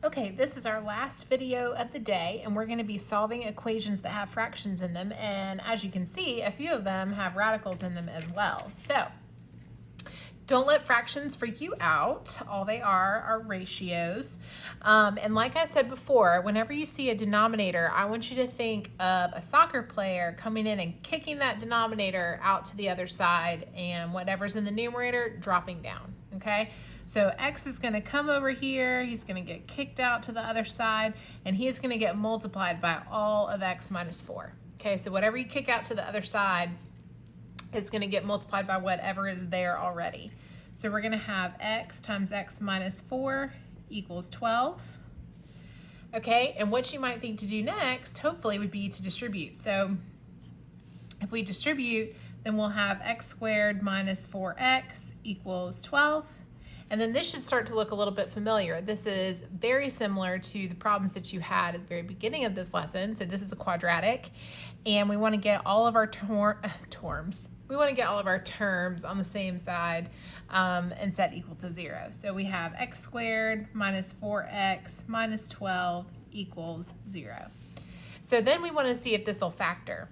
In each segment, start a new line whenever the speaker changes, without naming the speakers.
Okay, this is our last video of the day, and we're going to be solving equations that have fractions in them. And as you can see, a few of them have radicals in them as well. So don't let fractions freak you out. All they are ratios. And like I said before, whenever you see a denominator, I want you to think of a soccer player coming in and kicking that denominator out to the other side, and whatever's in the numerator dropping down, okay? So x is going to come over here, he's going to get kicked out to the other side, and he's going to get multiplied by all of x minus 4. Okay, so whatever you kick out to the other side is going to get multiplied by whatever is there already. So we're going to have x times x minus 4 equals 12. Okay, and what you might think to do next, hopefully, would be to distribute. So if we distribute, then we'll have x squared minus 4x equals 12. And then this should start to look a little bit familiar. This is very similar to the problems that you had at the very beginning of this lesson. So this is a quadratic, and we want to get all of our terms. We want to get all of our terms on the same side and set equal to 0. So we have x squared minus 4x minus 12 equals 0. So then we want to see if this will factor.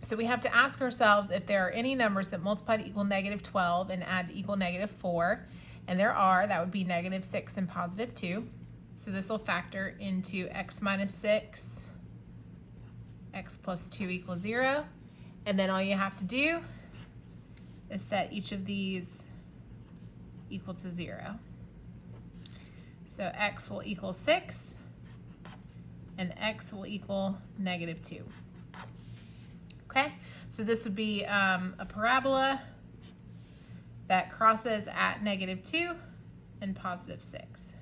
So we have to ask ourselves if there are any numbers that multiply to equal negative 12 and add to equal negative 4. And there are. That would be negative 6 and positive 2. So this will factor into x minus 6, x plus 2 equals 0. And then all you have to do is set each of these equal to 0. So x will equal 6, and x will equal negative 2. Okay, so this would be a parabola that crosses at negative 2 and positive 6.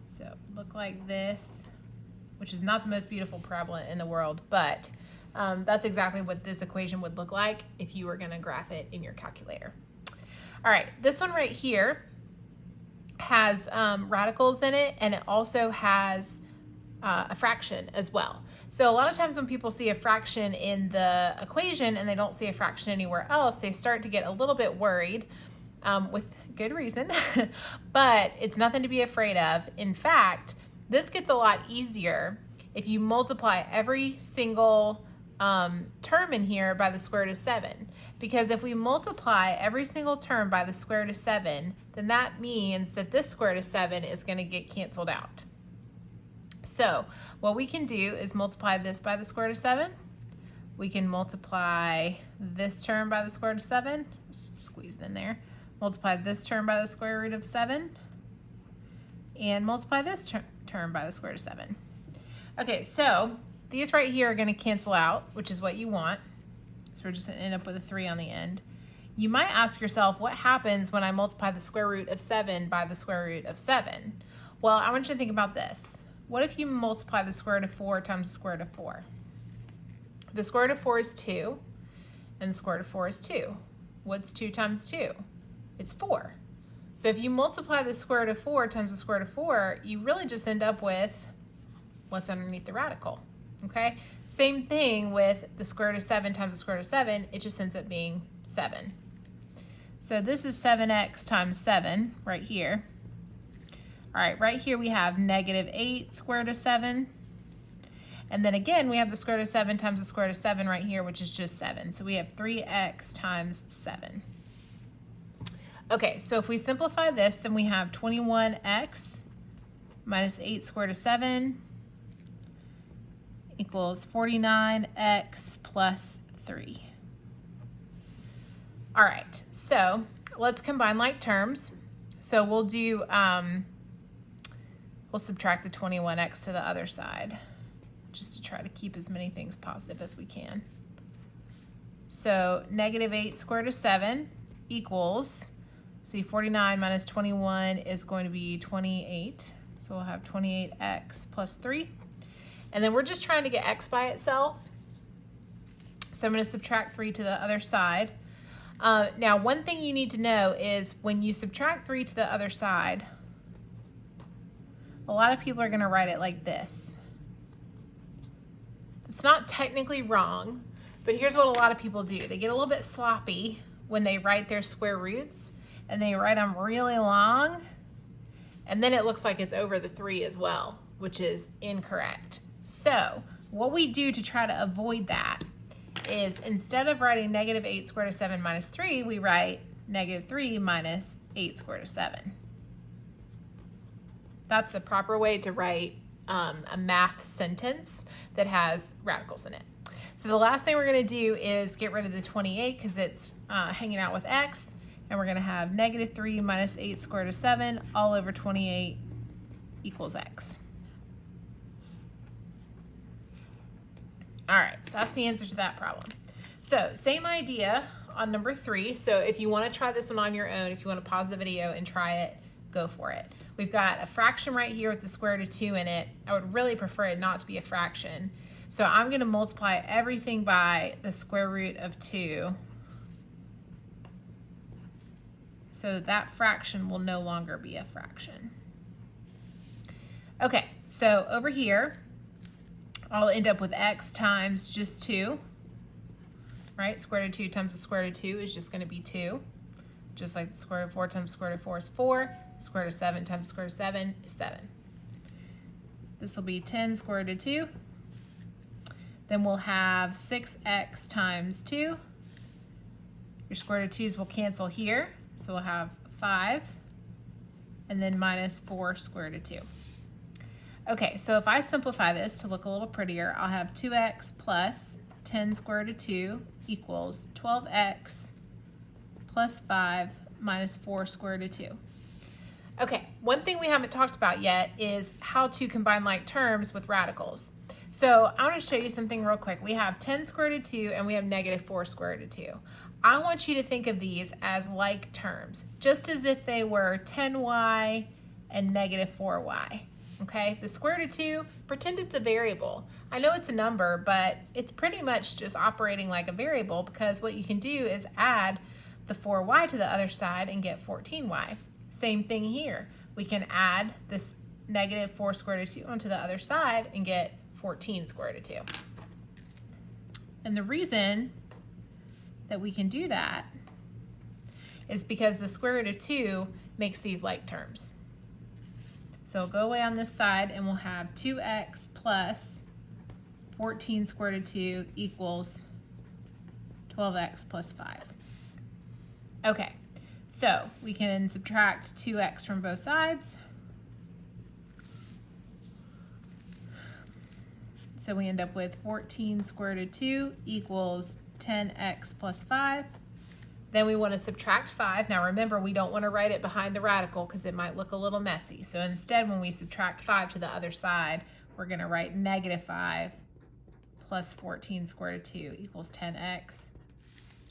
So look like this, which is not the most beautiful parabola in the world, but that's exactly what this equation would look like if you were going to graph it in your calculator. All right, this one right here has radicals in it, and it also has a fraction as well. So a lot of times when people see a fraction in the equation and they don't see a fraction anywhere else, they start to get a little bit worried, with good reason, but it's nothing to be afraid of. In fact, this gets a lot easier if you multiply every single term in here by the square root of 7. Because if we multiply every single term by the square root of 7, then that means that this square root of 7 is going to get canceled out. So what we can do is multiply this by the square root of 7. We can multiply this term by the square root of 7. Just squeeze it in there. Multiply this term by the square root of 7. And multiply this term by the square root of 7. Okay, so these right here are going to cancel out, which is what you want. So we're just going to end up with a 3 on the end. You might ask yourself, what happens when I multiply the square root of 7 by the square root of 7? Well, I want you to think about this. What if you multiply the square root of 4 times the square root of 4? The square root of 4 is 2, and the square root of 4 is 2. What's 2 times 2? It's 4. So if you multiply the square root of 4 times the square root of 4, you really just end up with what's underneath the radical, okay? Same thing with the square root of 7 times the square root of 7, it just ends up being 7. So this is 7x times 7 right here. All right, right here we have negative 8 square root of 7. And then again, we have the square root of 7 times the square root of 7 right here, which is just 7. So we have 3x times 7. Okay, so if we simplify this, then we have 21x minus 8 square root of 7 equals 49x plus 3. All right, so let's combine like terms. So we'll do, we'll subtract the 21x to the other side just to try to keep as many things positive as we can. So negative 8 square root of 7 equals, see, 49 minus 21 is going to be 28. So we'll have 28x plus 3. And then we're just trying to get x by itself. So I'm going to subtract 3 to the other side. Now, one thing you need to know is when you subtract 3 to the other side, a lot of people are going to write it like this. It's not technically wrong, but here's what a lot of people do. They get a little bit sloppy when they write their square roots, and they write them really long, And then it looks like it's over the 3 as well, which is incorrect. So what we do to try to avoid that is instead of writing negative 8 squared root of 7 minus 3, we write negative 3 minus 8 squared root of 7. That's the proper way to write a math sentence that has radicals in it. So the last thing we're going to do is get rid of the 28 because it's hanging out with x, and we're going to have negative 3 minus 8 squared root of 7 all over 28 equals x. All right, so that's the answer to that problem. So same idea on number 3. So if you want to try this one on your own, if you want to pause the video and try it, go for it. We've got a fraction right here with the square root of 2 in it. I would really prefer it not to be a fraction. So I'm going to multiply everything by the square root of 2 so that fraction will no longer be a fraction. Okay, so over here, I'll end up with x times just 2, right? Square root of 2 times the square root of 2 is just going to be 2. Just like the square root of 4 times the square root of 4 is 4. Square root of 7 times the square root of 7 is 7. This will be 10 square root of 2. Then we'll have 6x times 2. Your square root of 2's will cancel here. So we'll have 5. And then minus 4 square root of 2. Okay, so if I simplify this to look a little prettier, I'll have 2x plus 10 square root of 2 equals 12x plus 5 minus 4 square root of 2. Okay, one thing we haven't talked about yet is how to combine like terms with radicals. So I want to show you something real quick. We have 10 square root of 2 and we have negative 4 square root of 2. I want you to think of these as like terms, just as if they were 10y and negative 4y. Okay, the square root of 2, pretend it's a variable. I know it's a number, but it's pretty much just operating like a variable because what you can do is add the 4y to the other side and get 14y. Same thing here. We can add this negative 4 square root of 2 onto the other side and get 14 square root of 2. And the reason that we can do that is because the square root of 2 makes these like terms. So go away on this side and we'll have 2x plus 14 square root of 2 equals 12x plus 5. Okay, so we can subtract 2x from both sides. So we end up with 14 square root of 2 equals 10x plus 5. Then we want to subtract 5. Now remember, we don't want to write it behind the radical because it might look a little messy. So instead, when we subtract 5 to the other side, we're going to write negative 5 plus 14 square root of 2 equals 10x.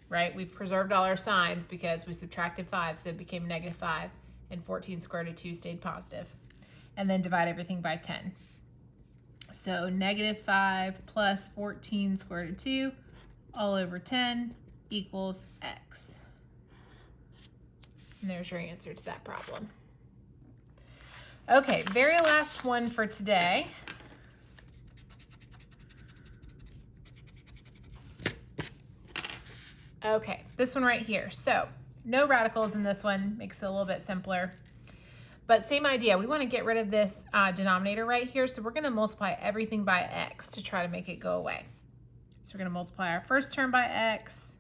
Right? We've preserved all our signs because we subtracted 5, so it became negative 5, and 14 square root of 2 stayed positive. And then divide everything by 10. So negative 5 plus 14 square root of 2 all over 10 equals x. And there's your answer to that problem. Okay, very last one for today. Okay, this one right here. So no radicals in this one, makes it a little bit simpler. But same idea, we want to get rid of this denominator right here, so we're going to multiply everything by x to try to make it go away. So we're going to multiply our first term by x,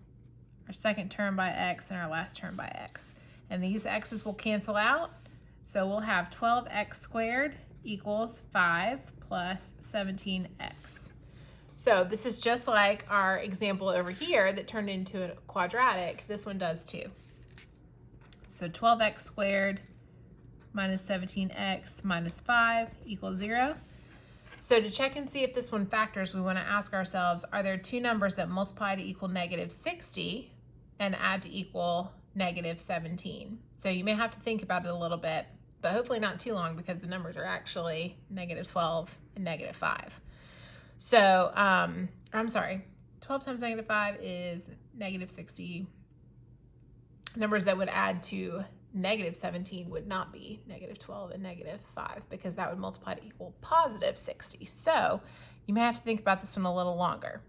our second term by x, and our last term by x. And these x's will cancel out, so we'll have 12x squared equals 5 plus 17x. So this is just like our example over here that turned into a quadratic. This one does too. So 12x squared minus 17x minus 5 equals 0. So to check and see if this one factors, we want to ask ourselves, are there two numbers that multiply to equal negative 60 and add to equal negative 17? So you may have to think about it a little bit, but hopefully not too long because the numbers are actually negative 12 and negative 5. So, I'm sorry, 12 times negative 5 is negative 60. Numbers that would add to negative 17 would not be negative 12 and negative 5 because that would multiply to equal positive 60. So you may have to think about this one a little longer.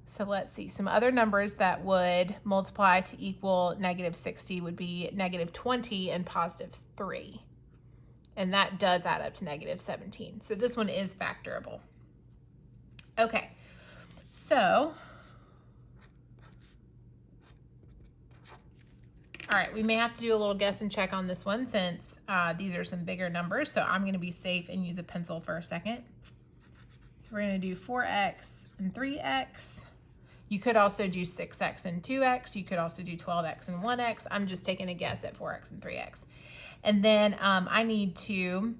So let's see, some other numbers that would multiply to equal negative 60 would be negative 20 and positive 3. And that does add up to negative 17. So this one is factorable. Okay, so, all right, we may have to do a little guess and check on this one since these are some bigger numbers. So I'm gonna be safe and use a pencil for a second. So we're gonna do 4x and 3x. You could also do 6x and 2x. You could also do 12x and 1x. I'm just taking a guess at 4x and 3x. And then I need to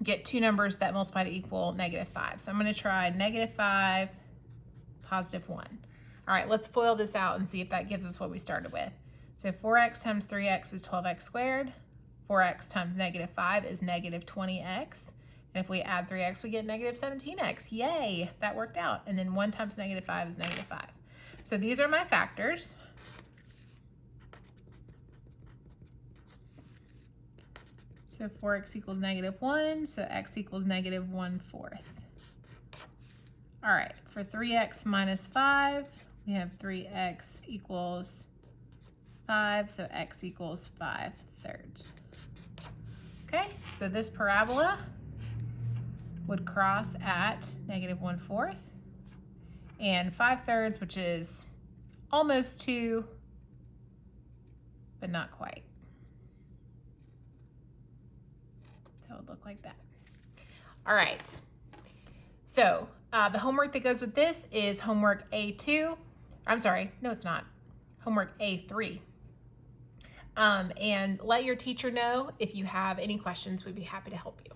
get two numbers that multiply to equal negative 5. So I'm going to try negative 5, positive 1. All right, let's FOIL this out and see if that gives us what we started with. So 4x times 3x is 12x squared. 4x times negative 5 is negative 20x. And if we add 3x, we get negative 17x. Yay, that worked out. And then 1 times negative 5 is negative 5. So these are my factors. So 4x equals negative 1, so x equals negative 1/4. All right, for 3x minus 5, we have 3x equals 5, so x equals 5/3. Okay, so this parabola would cross at negative 1/4 and 5/3, which is almost 2, but not quite. So it would look like that. All right, so the homework that goes with this is homework A2. I'm sorry, no it's not, homework A3. And let your teacher know if you have any questions. We'd be happy to help you.